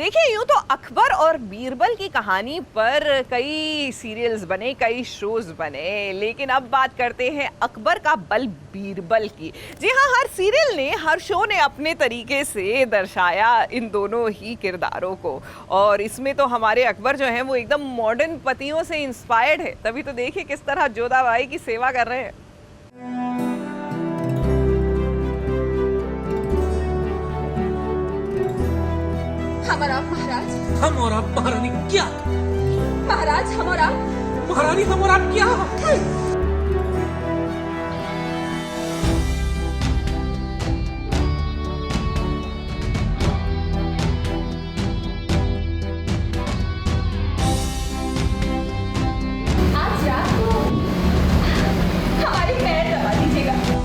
देखिए यूं तो अकबर और बीरबल की कहानी पर कई सीरियल्स बने, कई शोज बने, लेकिन अब बात करते हैं अकबर का बल बीरबल की। जी हाँ, हर सीरियल ने, हर शो ने अपने तरीके से दर्शाया इन दोनों ही किरदारों को। और इसमें तो हमारे अकबर जो हैं वो एकदम मॉडर्न पतियों से इंस्पायर्ड है। तभी तो देखिए किस तरह जोधाबाई की सेवा कर रहे हैं। हम और आप महाराज। हम और आप महारानी क्या? महाराज हम और आप। महारानी हम और आप क्या? आज रात को हमारे पैर दबा दीजिएगा।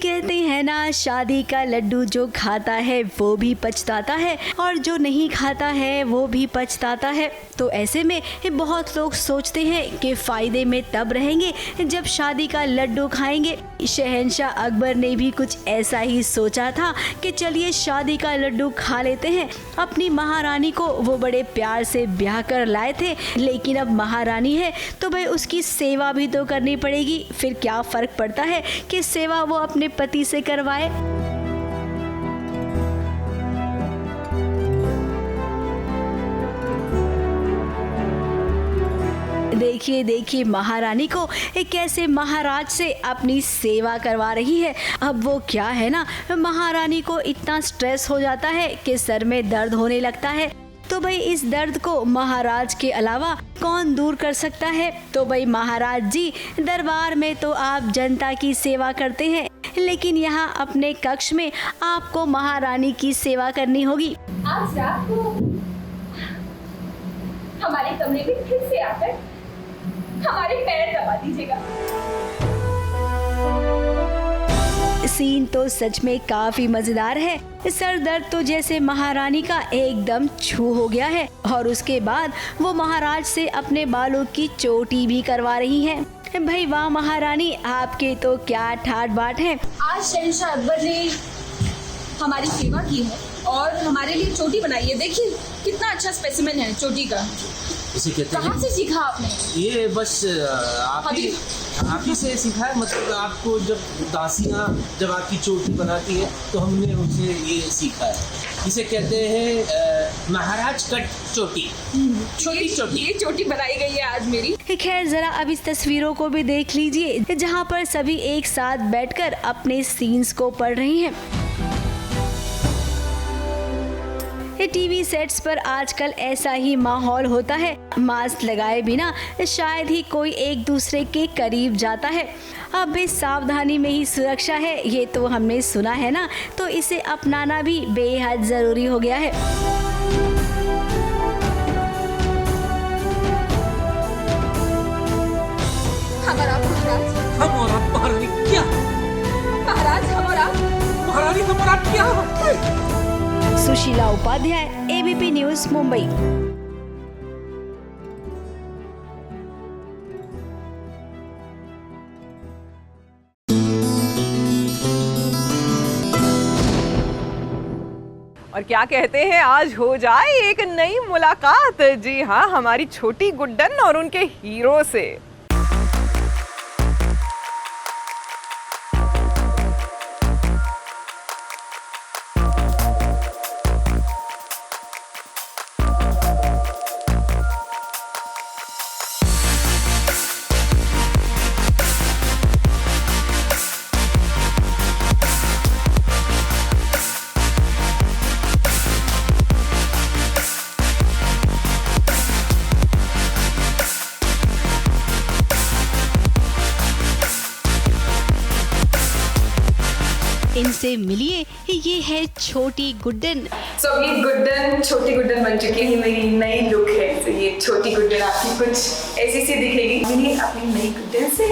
कहते हैं ना, शादी का लड्डू जो खाता है वो भी पछताता है और जो नहीं खाता है वो भी पछताता है। तो ऐसे में बहुत लोग सोचते हैं कि फ़ायदे में तब रहेंगे जब शादी का लड्डू खाएंगे। शहंशाह अकबर ने भी कुछ ऐसा ही सोचा था कि चलिए शादी का लड्डू खा लेते हैं। अपनी महारानी को वो बड़े प्यार से ब्याह कर लाए थे, लेकिन अब महारानी है तो भाई उसकी सेवा भी तो करनी पड़ेगी। फिर क्या फ़र्क पड़ता है कि सेवा वो अपने पति से करवाए। देखिए देखिए महारानी को कैसे महाराज से अपनी सेवा करवा रही है। अब वो क्या है ना, महारानी को इतना स्ट्रेस हो जाता है कि सर में दर्द होने लगता है। तो भाई इस दर्द को महाराज के अलावा कौन दूर कर सकता है। तो भाई महाराज जी, दरबार में तो आप जनता की सेवा करते हैं, लेकिन यहाँ अपने कक्ष में आपको महारानी की सेवा करनी होगी। आज रात को हमारे कमरे में फिर से आकर हमारे पैर दबा दीजिएगा। सीन तो सच में काफी मजेदार है। सर दर्द तो जैसे महारानी का एकदम छू हो गया है और उसके बाद वो महाराज से अपने बालों की चोटी भी करवा रही हैं। भाई वाह महारानी, आपके तो क्या ठाट बाट है। आज शहंशाह अकबर ने हमारी सेवा की है और हमारे लिए चोटी बनाई है। देखिए कितना अच्छा स्पेसिमेन है चोटी का। इसे कहते हैं, कहाँ से सीखा आपने? ये बस आप ही से सीखा है। मतलब आपको जब दासियाँ जब आपकी चोटी बनाती है तो हमने उनसे ये सीखा है। इसे कहते हैं महाराज कट चोटी, छोटी चोटी। ये चोटी बनाई गई है आज मेरी। खैर जरा अब इस तस्वीरों को भी देख लीजिए, जहाँ पर सभी एक साथ बैठकर अपने सीन्स को पढ़ रही हैं। टीवी सेट्स पर आजकल ऐसा ही माहौल होता है। मास्क लगाए बिना शायद ही कोई एक दूसरे के करीब जाता है। अब इस सावधानी में ही सुरक्षा है, ये तो हमने सुना है ना, तो इसे अपनाना भी बेहद जरूरी हो गया है। हम और आप महाराज। हम और आप महारानी क्या? महाराज हम और आप। महारानी हम और आप क्या? Sushila Upadhyay, ABP news, Mumbai. और क्या कहते हैं, आज हो जाए एक नई मुलाकात। जी हाँ, हमारी छोटी गुड्डन और उनके हीरो से। इनसे मिलिए, ये है छोटी गुड्डन। सो ये गुड्डन, छोटी गुड्डन बन चुकी है। मेरी नई लुक है। तो ये छोटी गुड्डन आपकी कुछ ऐसी सी दिखेगी। मिलिए अपनी नई गुड्डन से।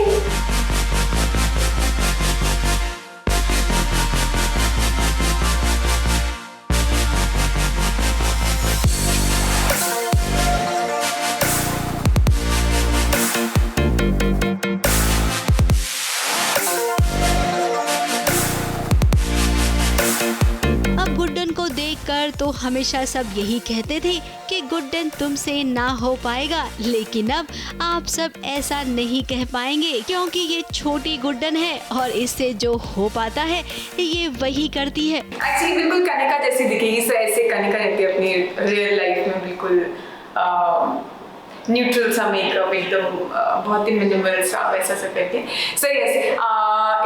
तो हमेशा सब यही कहते थे कि गुड्डन तुमसे ना हो पाएगा, लेकिन अब आप सब ऐसा नहीं कह पाएंगे क्योंकि ये छोटी गुड्डन है और इससे जो हो पाता है ये वही करती है। एक्चुअली बिल्कुल कनिका जैसी दिखेगी, सो ऐसे कनिका रहती है अपनी रियल लाइफ में, बिल्कुल न्यूट्रल सा मेकअप, एकदम बहुत ही मिनिमल सा वैसा सब करके। सो यस,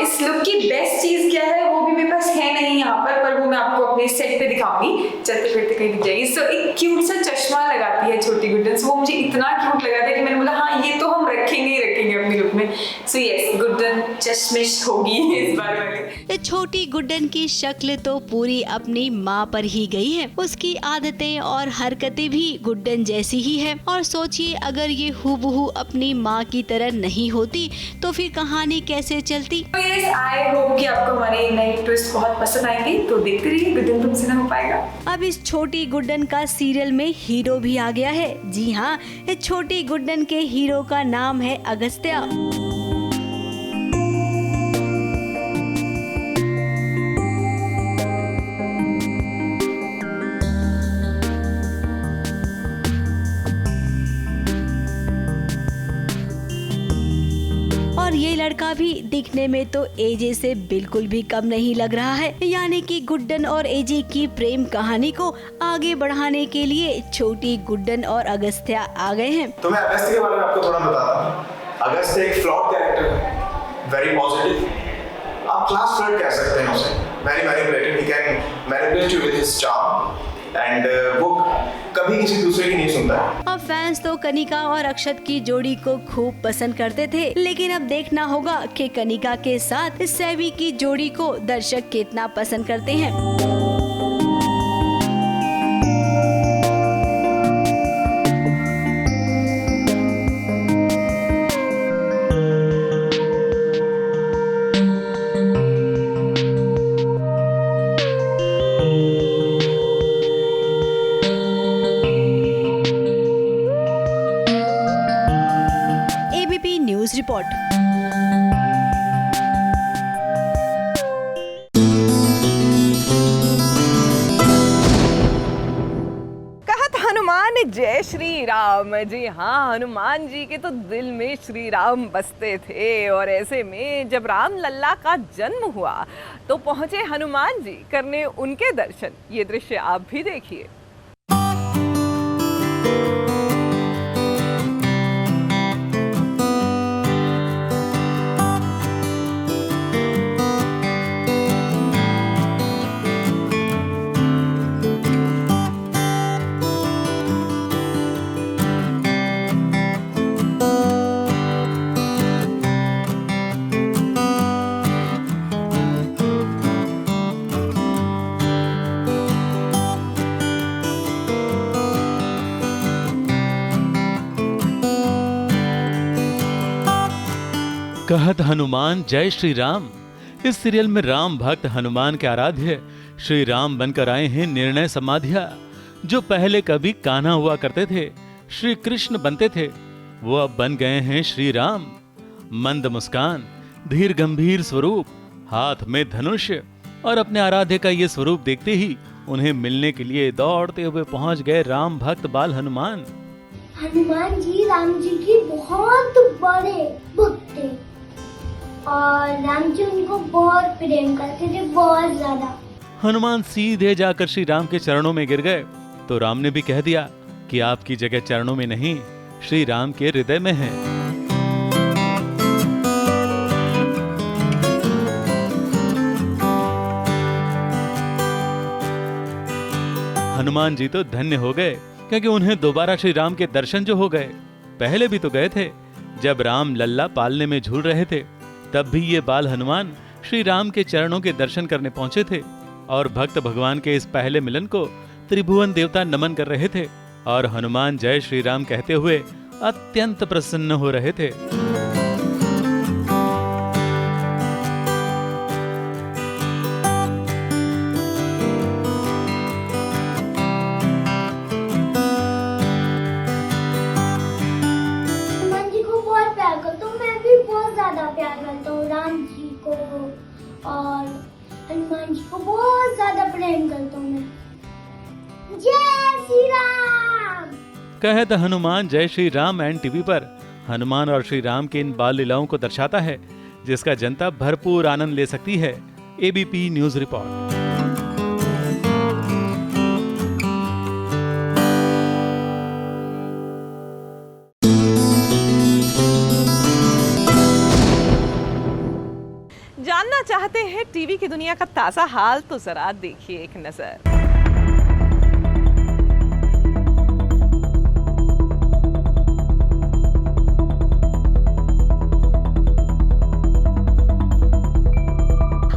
इस लुक की बेस्ट चीज़ क्या है वो भी मेरे पास है नहीं यहाँ पर वो मैं आपको अपने सेट पे दिखाऊंगी, चलते फिरते कहीं दिख जाएगी। सो एक क्यूट सा चश्मा लगाती है छोटी गुड्डन, वो मुझे इतना क्यूट लगा था कि मैंने बोला हाँ ये तो हम रखेंगे ही रखेंगे अपनी लुक में। सो यस, गुड्डन चश्मिश होगी इस बार वाले। छोटी गुड्डन की शक्ल तो पूरी अपनी माँ पर ही गई है, उसकी आदतें और हरकतें भी गुड्डन जैसी ही है। और सोचिए अगर ये हूबहू अपनी माँ की तरह नहीं होती तो फिर कहानी कैसे चलती। आई होप कि आपको हमारी नई ट्विस्ट बहुत पसंद आएंगी, तो देखते रहिए गुड्डन तुमसे ना हो पाएगा। अब इस छोटी गुड्डन का सीरियल में हीरो भी आ गया है। जी हाँ, इस छोटी गुड्डन के हीरो का नाम है अगस्त्या। और ये लड़का भी दिखने में तो एजे से बिल्कुल भी कम नहीं लग रहा है। यानी कि गुड्डन और एजे की प्रेम कहानी को आगे बढ़ाने के लिए छोटी गुड्डन और अगस्त्या आ गए हैं। तो मैं अगस्त्य के बारे में आपको थोड़ा बताता हूँ। अगस्त्य एक फ्लॉट कैरेक्टर है, वेरी पॉजिटिव, आप क्लास फ्लर्ट कह सकते हैं उसे, very manipulated, he can manipulate you with his charm and वो कभी किसी दूसरे की नहीं सुनता है। अब फैंस तो कनिका और अक्षत की जोड़ी को खूब पसंद करते थे, लेकिन अब देखना होगा कि कनिका के साथ सैवी की जोड़ी को दर्शक कितना पसंद करते हैं। ABP news report. कहत हनुमान जय श्री राम। जी हाँ, हनुमान जी के तो दिल में श्री राम बसते थे और ऐसे में जब राम लल्ला का जन्म हुआ तो पहुंचे हनुमान जी करने उनके दर्शन। ये दृश्य आप भी देखिए। कहत हनुमान जय श्री राम। इस सीरियल में राम भक्त हनुमान के आराध्य श्री राम बनकर आए हैं निर्णय समाधिया। जो पहले कभी कान्हा हुआ करते थे, श्री कृष्ण बनते थे, वो अब बन गए हैं श्री राम। मंद मुस्कान, धीर गंभीर स्वरूप, हाथ में धनुष और अपने आराध्य का ये स्वरूप देखते ही उन्हें मिलने के लिए दौड़ते हुए पहुंच गए राम भक्त बाल हनुमान। हनुमान जी राम जी की बहुत बड़े भक्त थे और राम जी उनको बहुत प्रेम करते थे, बहुत ज्यादा। हनुमान सीधे जाकर श्री राम के चरणों में गिर गए तो राम ने भी कह दिया कि आपकी जगह चरणों में नहीं, श्री राम के हृदय में है। हनुमान जी तो धन्य हो गए क्योंकि उन्हें दोबारा श्री राम के दर्शन जो हो गए। पहले भी तो गए थे जब राम लल्ला पालने में झूल रहे थे, तब भी ये बाल हनुमान श्री राम के चरणों के दर्शन करने पहुंचे थे और भक्त भगवान के इस पहले मिलन को त्रिभुवन देवता नमन कर रहे थे और हनुमान जय श्री राम कहते हुए अत्यंत प्रसन्न हो रहे थे। राम जी को और हनुमान जी को बहुत ज्यादा प्रेम करता हूँ मैं। जय श्री राम। कहत हनुमान जय श्री राम NTV पर हनुमान और श्री राम के इन बाल लीलाओं को दर्शाता है, जिसका जनता भरपूर आनंद ले सकती है। ABP news report. जानना चाहते हैं टीवी की दुनिया का ताजा हाल, तो जरा देखिए एक नजर।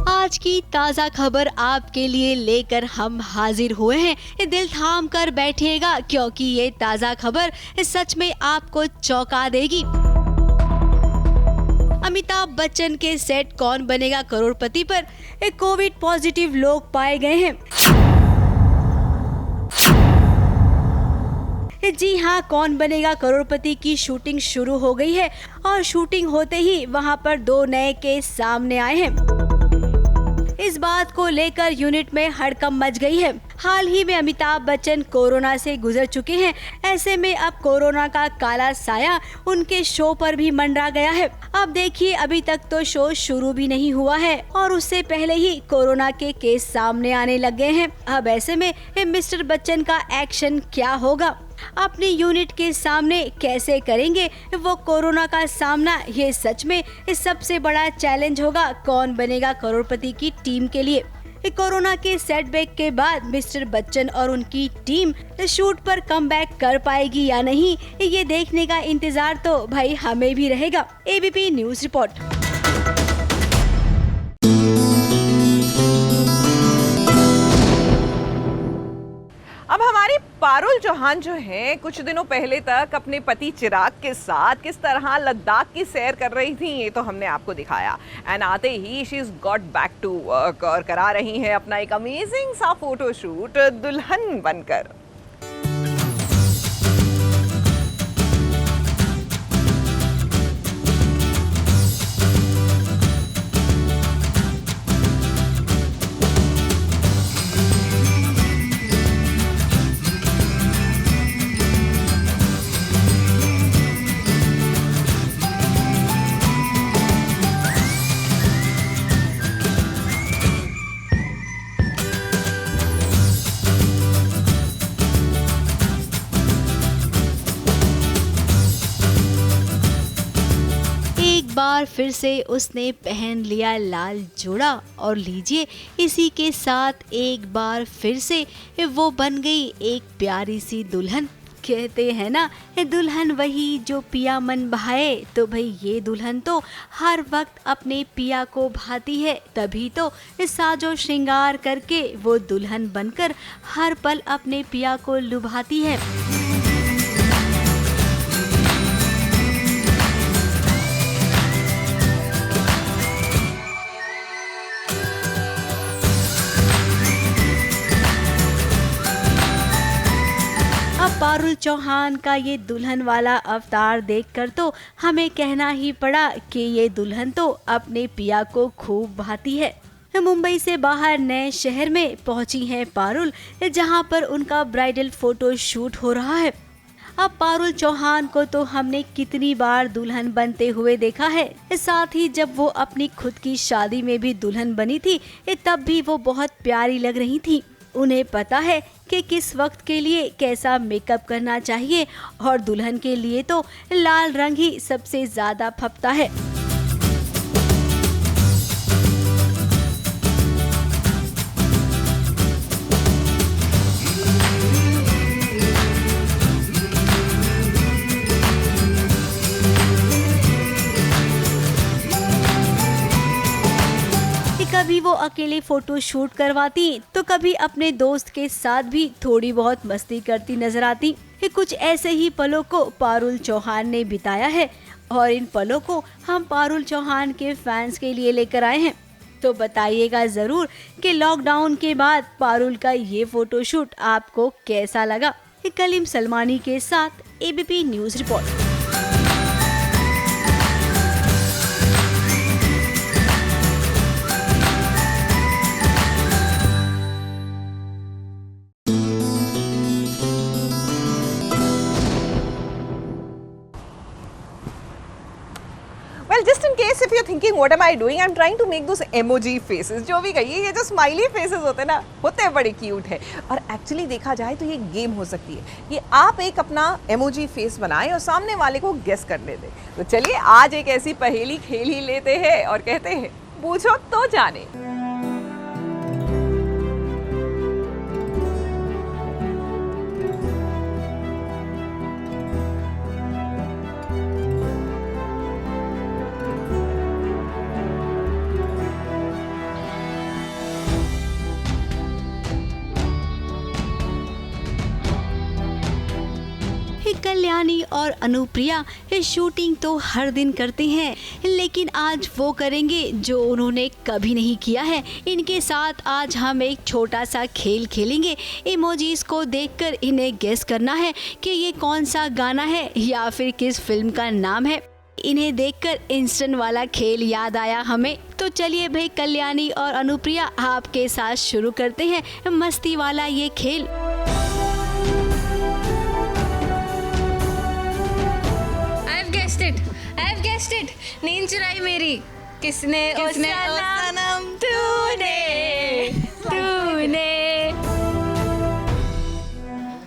आज की ताज़ा खबर आपके लिए लेकर हम हाजिर हुए हैं। दिल थाम कर बैठिएगा, क्योंकि ये ताज़ा खबर सच में आपको चौंका देगी। अमिताभ बच्चन के सेट कौन बनेगा करोड़पति पर एक कोविड पॉजिटिव लोग पाए गए हैं। जी हाँ, कौन बनेगा करोड़पति की शूटिंग शुरू हो गई है और शूटिंग होते ही वहां पर 2 नए केस सामने आए हैं। इस बात को लेकर यूनिट में हड़कंप मच गई है। हाल ही में अमिताभ बच्चन कोरोना से गुजर चुके हैं। ऐसे में अब कोरोना का काला साया उनके शो पर भी मंडरा गया है। अब देखिए, अभी तक तो शो शुरू भी नहीं हुआ है और उससे पहले ही कोरोना के केस सामने आने लग गए हैं। अब ऐसे में मिस्टर बच्चन का एक्शन क्या होगा, अपनी यूनिट के सामने कैसे करेंगे वो कोरोना का सामना, ये सच में सबसे बड़ा चैलेंज होगा कौन बनेगा करोड़पति की टीम के लिए। कोरोना के सेटबैक के बाद मिस्टर बच्चन और उनकी टीम शूट पर कमबैक कर पाएगी या नहीं, ये देखने का इंतजार तो भाई हमें भी रहेगा। ABP news report. अब हमारी पारुल चौहान जो हैं, कुछ दिनों पहले तक अपने पति चिराग के साथ किस तरह लद्दाख की सैर कर रही थी, ये तो हमने आपको दिखाया। एंड आते ही she is got back to work और करा रही हैं अपना एक अमेजिंग सा फोटोशूट दुल्हन बनकर। बार फिर से उसने पहन लिया लाल जोड़ा और लीजिए, इसी के साथ एक बार फिर से वो बन गई एक प्यारी सी दुल्हन। कहते हैं ना, दुल्हन वही जो पिया मन भाए, तो भाई ये दुल्हन तो हर वक्त अपने पिया को भाती है। तभी तो साजो श्रृंगार करके वो दुल्हन बनकर हर पल अपने पिया को लुभाती है। पारुल चौहान का ये दुल्हन वाला अवतार देखकर तो हमें कहना ही पड़ा कि ये दुल्हन तो अपने पिया को खूब भाती है। मुंबई से बाहर नए शहर में पहुंची हैं पारुल, जहां पर उनका ब्राइडल फोटो शूट हो रहा है। अब पारुल चौहान को तो हमने कितनी बार दुल्हन बनते हुए देखा है, साथ ही जब वो अपनी खुद की शादी में भी दुल्हन बनी थी, तब भी वो बहुत प्यारी लग रही थी। उन्हें पता है कि किस वक्त के लिए कैसा मेकअप करना चाहिए और दुल्हन के लिए तो लाल रंग ही सबसे ज्यादा फपता है। कभी वो अकेले फोटो शूट करवाती तो कभी अपने दोस्त के साथ भी थोड़ी बहुत मस्ती करती नजर आती। कुछ ऐसे ही पलों को पारुल चौहान ने बिताया है और इन पलों को हम पारुल चौहान के फैंस के लिए लेकर आए हैं। तो बताइएगा जरूर कि लॉकडाउन के बाद पारुल का ये फोटोशूट आपको कैसा लगा। कलीम सलमानी के साथ ABP news report. If you thinking what am I doing, I am trying to make those emoji faces, जो भी कहिए, ये जो स्माइली फेसेस होते हैं ना, होते हैं बड़े क्यूट है। और एक्चुअली देखा जाए तो ये गेम हो सकती है कि आप एक अपना इमोजी फेस बनाएं और सामने वाले को गेस करने दें। तो चलिए आज एक ऐसी पहेली खेल ही लेते हैं और कहते हैं पूछो तो जाने। कल्याणी और अनुप्रिया ये शूटिंग तो हर दिन करते हैं, लेकिन आज वो करेंगे जो उन्होंने कभी नहीं किया है। इनके साथ आज हम एक छोटा सा खेल खेलेंगे। इमोजीज को देखकर इन्हें गेस करना है कि ये कौन सा गाना है या फिर किस फिल्म का नाम है। इन्हें देखकर इंस्टेंट वाला खेल याद आया हमें। तो चलिए भाई कल्याणी और अनुप्रिया आपके साथ शुरू करते हैं मस्ती वाला ये खेल। I've guessed it. नींद चुराई मेरी किसने ओ सनम तूने।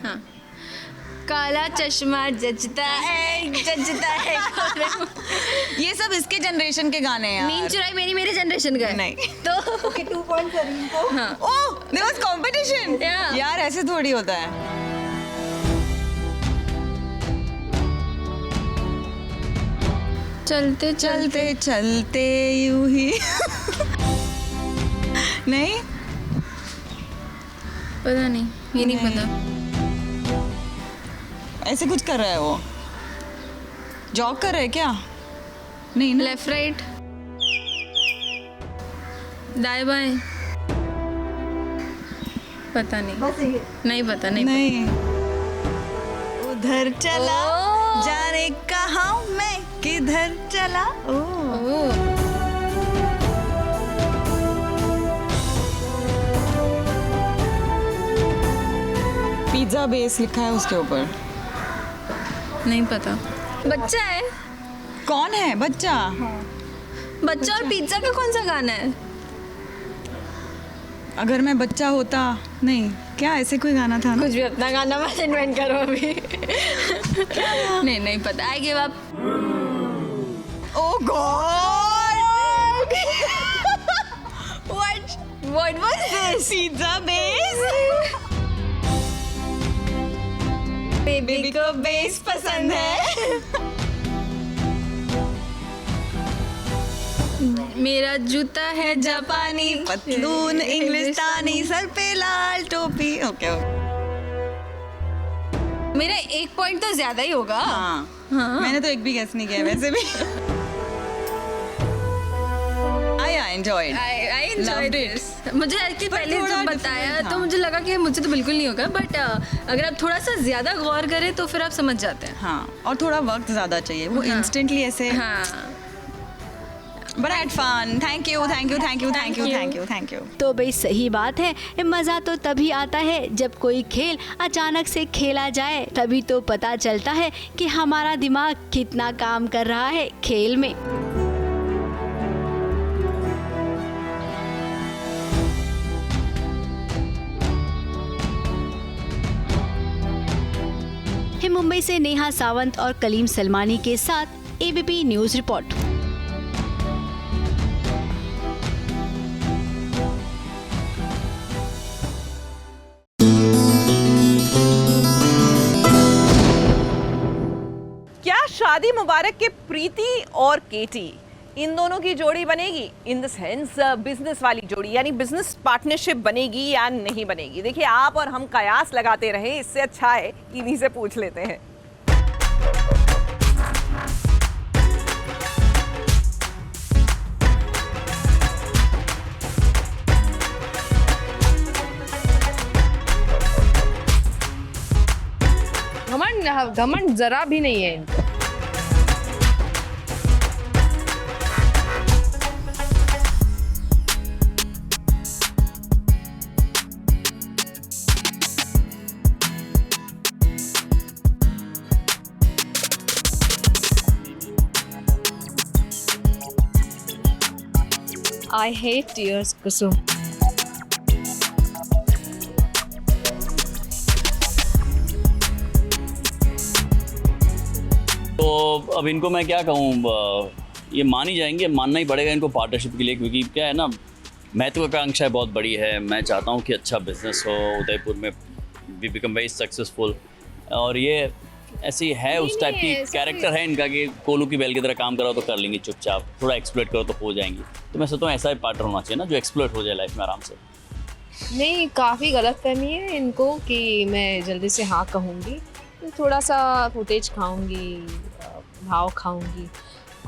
हाँ, काला चश्मा जचता है ये सब इसके जनरेशन के गाने हैं। नींद चुराई मेरी मेरे जनरेशन का नहीं तो ओके 2 पॉइंट कर रही हूं। हाँ। Oh there was competition. Yeah. यार ऐसे थोड़ी होता है। चलते चलते चलते यूं ही नहीं पता नहीं, ये नहीं पता। ऐसे कुछ कर रहा है वो, जॉग कर रहा है क्या? नहीं ना। लेफ्ट राइट दाएं बाएं पता नहीं, नहीं पता नहीं उधर चला जाने कहाँ मैं किधर चला। पिज्जा बेस लिखा है उसके ऊपर। नहीं पता। बच्चा है। कौन है बच्चा? बच्चा और पिज्जा का कौन सा गाना है? अगर मैं बच्चा होता। नहीं क्या ऐसे कोई गाना था ना? कुछ भी अपना गाना मत इन्वेंट करो अभी। नहीं पता। I give up. Oh God! What was this? Pizza base. Baby को बेस पसंद है। मेरा जूता है जापानी पतलून इंग्लिस्तानी सर पे लाल टोपी। ओके मेरा 1 पॉइंट तो ज्यादा ही होगा। हाँ। मैंने तो एक भी गेस नहीं किया वैसे भी। I enjoyed it. मुझे एक्चुअली पहले जब बताया तो मुझे लगा कि मुझे तो बिल्कुल नहीं होगा, बट अगर आप थोड़ा सा ज्यादा गौर करें तो फिर आप समझ जाते हैं। हाँ और थोड़ा वक्त ज्यादा चाहिए, वो इंस्टेंटली ऐसे। हाँ But I had fun. Thank you. तो भाई सही बात है, मज़ा तो तभी आता है जब कोई खेल अचानक से खेला जाए, तभी तो पता चलता है कि हमारा दिमाग कितना काम कर रहा है खेल में। मुंबई से नेहा सावंत और कलीम सलमानी के साथ एबीपी न्यूज़ रिपोर्ट। क्या शादी मुबारक के प्रीति और केटी इन दोनों की जोड़ी बनेगी? इन द सेंस बिजनेस वाली जोड़ी, यानी बिजनेस पार्टनरशिप बनेगी या नहीं बनेगी? देखिए आप और हम कयास लगाते रहे, इससे अच्छा है इन्हीं से पूछ लेते हैं। घमंड जरा भी नहीं है इनको। I hate tears, कुसुम. तो अब इनको मैं क्या कहूँ, ये मान ही जाएंगे, मानना ही पड़ेगा इनको पार्टनरशिप के लिए, क्योंकि क्या है ना, महत्वाकांक्षा बहुत बड़ी है. मैं चाहता हूँ कि अच्छा बिजनेस हो उदयपुर में, वी बिकम वेरी सक्सेसफुल. और ये ऐसी है, उस टाइप की कैरेक्टर है इनका कि कोलू की बैल की तरह काम करो तो कर लेंगी चुपचाप, थोड़ा एक्सप्लोइट करो तो हो जाएंगी. तो मैं सोचता हूँ ऐसा ही पार्टनर होना चाहिए ना, जो एक्सप्लोइट हो जाए लाइफ में आराम से. नहीं, काफ़ी गलतफहमी है इनको कि मैं जल्दी से हाँ कहूँगी. तो थोड़ा सा फुटेज खाऊंगी, भाव खाऊंगी,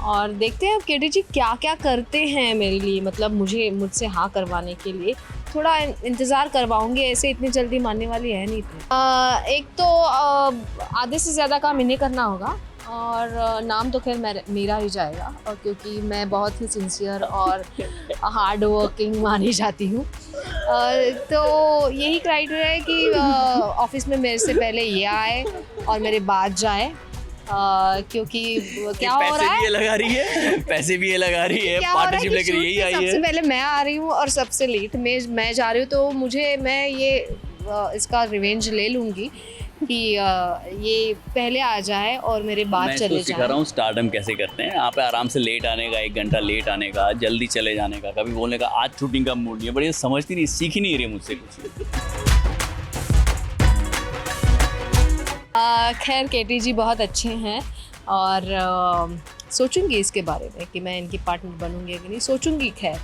और देखते हैं अब केटी जी क्या क्या करते हैं मेरे लिए, मतलब मुझसे हाँ करवाने के लिए. थोड़ा इंतज़ार करवाऊंगी, ऐसे इतनी जल्दी मानने वाली है नहीं. एक तो आधे से ज़्यादा काम इन्हें करना होगा, और नाम तो खैर मेरा ही जाएगा, और क्योंकि मैं बहुत ही सिंसियर और हार्ड वर्किंग मानी जाती हूँ. तो यही क्राइटेरिया है कि ऑफिस में मेरे से पहले ये आए और मेरे बाद जाए, क्योंकि क्या हो रहा है, पैसे भी ये लगा रही है, पैसे भी ये लगा रही है, पार्टनरशिप लेकर यही आई है. सबसे पहले मैं आ रही हूँ और सबसे लेट मैं जा रही हूँ, तो मैं ये इसका रिवेंज ले लूँगी कि ये पहले आ जाए और मेरे बाद चले जाए. मैं सिखा रहा हूँ स्टारडम कैसे करते हैं. आप आराम से लेट आने का, 1 घंटा लेट आने का, जल्दी चले जाने का, कभी बोलने का आज शूटिंग का मूड नहीं है, बट ये समझती नहीं, सीख ही नहीं रही मुझसे कुछ. खैर केटी जी बहुत अच्छे हैं, और सोचूंगी इसके बारे में कि मैं इनकी पार्टनर बनूंगी कि नहीं, सोचूंगी. खैर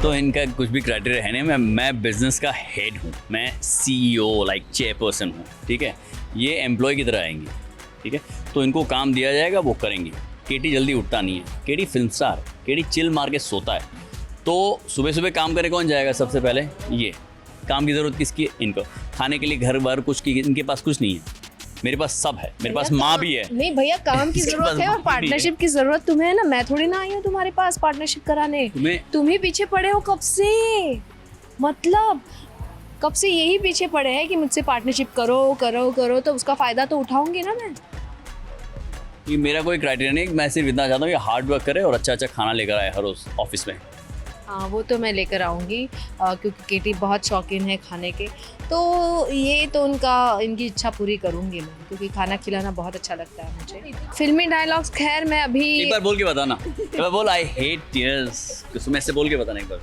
तो इनका कुछ भी क्राइटेरिया है नहीं. मैं बिजनेस का हेड हूँ, मैं CEO लाइक चेयरपर्सन हूँ, ठीक है. ये एम्प्लॉय की तरह आएंगी, ठीक है. तो इनको काम दिया जाएगा, वो करेंगे. केटी जल्दी उठता नहीं है, केटी फिल्म स्टार, केटी चिल मार के सोता है. तो सुबह सुबह काम करे कौन जाएगा सबसे पहले? ये. काम की ज़रूरत किसकी है? इनको. खाने के लिए घर बार कुछ की इनके पास कुछ नहीं है, मेरे पास सब है, मेरे पास माँ भी है. नहीं भैया, काम की जरूरत है और पार्टनरशिप की जरूरत तुम्हें है ना. मैं थोड़ी ना आई हूँ तुम्हारे पास पार्टनरशिप कराने. तुम ही पीछे पड़े हो कब से, मतलब कब से यही पीछे पड़े हैं कि मुझसे पार्टनरशिप करो करो करो, तो उसका फायदा तो उठाऊंगी ना मैं. ये मेरा कोई क्राइटेरिया नहीं, मैं सिर्फ इतना चाहता हूँ कि हार्ड वर्क करे और अच्छा अच्छा खाना लेकर आए हर रोज ऑफिस में. हाँ, वो तो मैं लेकर आऊँगी, क्योंकि केटी बहुत शौकीन है खाने के. तो ये तो इनकी इच्छा पूरी करूँगी मैं, क्योंकि खाना खिलाना बहुत अच्छा लगता है मुझे. फिल्मी डायलॉग्स खैर मैं अभी एक बार बोल के बताना. एक बार बोल, आई हेट टीयर्स कुसुम, ऐसे बोल के बताना एक बार.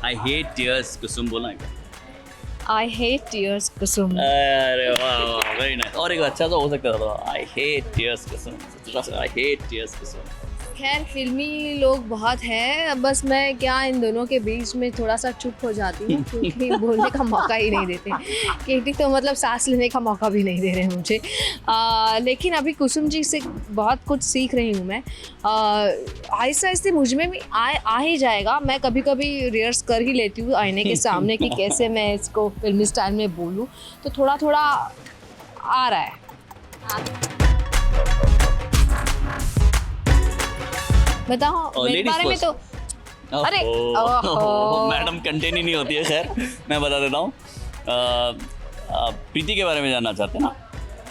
आई हेट टीयर्स कुसुम बोलना एक बार. आई हेट टीयर्स कुसुम. अरे वाह, वेरी नाइस. और एक अच्छा सा हो सकता था, I hate tears Kusum, I hate tears Kusum. खैर फिल्मी लोग बहुत हैं, बस मैं क्या इन दोनों के बीच में थोड़ा सा चुप हो जाती हूँ, क्योंकि बोलने का मौका ही नहीं देते. केटी तो मतलब सांस लेने का मौका भी नहीं दे रहे हैं मुझे. लेकिन अभी कुसुम जी से बहुत कुछ सीख रही हूँ मैं. आहिस्ते आहिस्ते मुझ में भी आ ही जाएगा. मैं कभी कभी रिहर्स कर ही लेती हूँ आईने के सामने कि कैसे मैं इसको फिल्मी स्टाइल में बोलूँ, तो थोड़ा थोड़ा आ रहा है. बताओ मेरे बारे में तो. अरे मैडम कंटेन ही नहीं होती है. खैर मैं बता देता हूँ. प्रीति के बारे में जानना चाहते हैं ना,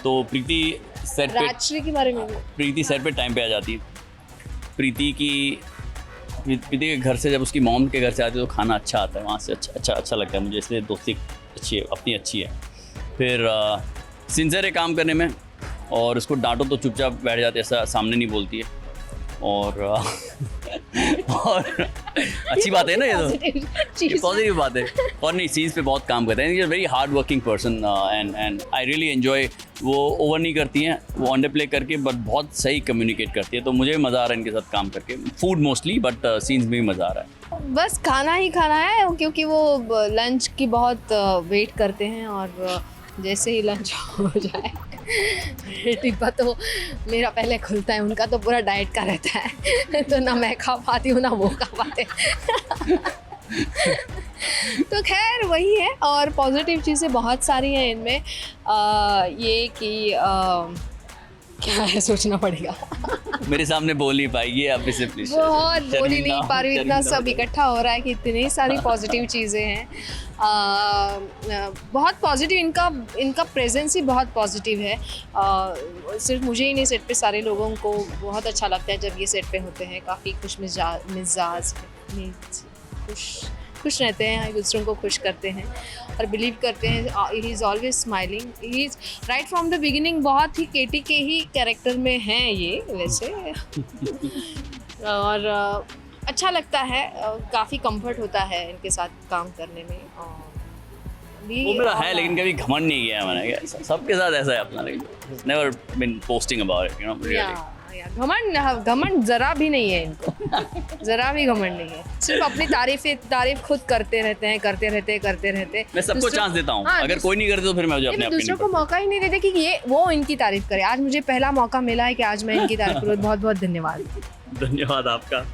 तो प्रीति सेट पे, राजश्री के बारे में, प्रीति सेट पे टाइम पे आ जाती है. प्रीति के घर से जब उसकी मॉम के घर से आती है तो खाना अच्छा आता है, वहाँ से अच्छा लगता है मुझे, इसलिए दोस्ती अच्छी है, अपनी अच्छी है. फिर सिंसियर है काम करने में, और उसको डांटो तो चुपचाप बैठ जाती है, ऐसा सामने नहीं बोलती है. और अच्छी बात है ना, ये तो पॉजिटिव बात है. और नहीं, सीन्स पे बहुत काम करते हैं. Very hard working person, and I really enjoy. वो ओवर नहीं करती हैं, वो अंडर प्ले करके बट बहुत सही कम्युनिकेट करती है. तो मुझे मज़ा आ रहा है इनके साथ काम करके. फूड मोस्टली, बट सीन्स में भी मज़ा आ रहा है. बस खाना ही खाना है, क्योंकि वो लंच की बहुत वेट करते हैं, और जैसे ही लंच हो जाए डिब्बा तो मेरा पहले खुलता है, उनका तो पूरा डाइट का रहता है. तो ना मैं खा पाती हूँ ना वो खा पाते. तो खैर वही है. और पॉजिटिव चीज़ें बहुत सारी हैं इनमें. ये कि क्या है, सोचना पड़ेगा। मेरे सामने बोल नहीं पाएगी आप इसे प्लीज। बहुत बोल ही नहीं पा रही, इतना सब इकट्ठा हो रहा है कि इतनी सारी पॉजिटिव चीज़ें हैं। बहुत पॉजिटिव, इनका प्रेजेंस ही बहुत पॉजिटिव है। सिर्फ मुझे ही नहीं, सेट पे सारे लोगों को बहुत अच्छा लगता है जब ये सेट पे होते हैं। काफ़ी खुश मिजाज खुश रहते हैं, एक दूसरों को खुश करते हैं और बिलीव करते हैं। He is always smiling, he is right from the beginning बहुत ही केटी के ही कैरेक्टर में हैं ये वैसे। और अच्छा लगता है, काफ़ी कंफर्ट होता है इनके साथ काम करने में। वो मेरा है, लेकिन कभी घमंड नहीं किया मैंने। सबके साथ ऐसा है अपना, लेकिन never been posting about it, you know, really. घमंड जरा भी नहीं है इनको, जरा भी घमंड नहीं है। सिर्फ अपनी तारीफ खुद करते रहते हैं। मैं सबको चांस देता हूँ। अगर कोई नहीं करते तो फिर मैं अपने दूसरों को मौका ही नहीं देते कि ये वो इनकी तारीफ करे। आज मुझे पहला मौका मिला है कि आज मैं इनकी तारीफ करूँ। बहुत बहुत धन्यवाद। धन्यवाद आपका।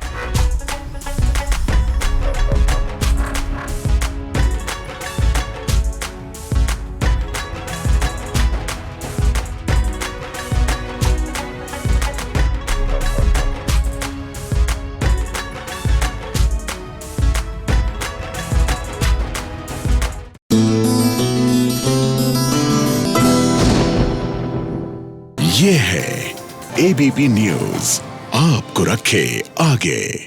ये है एबीपी न्यूज़, आपको रखे आगे।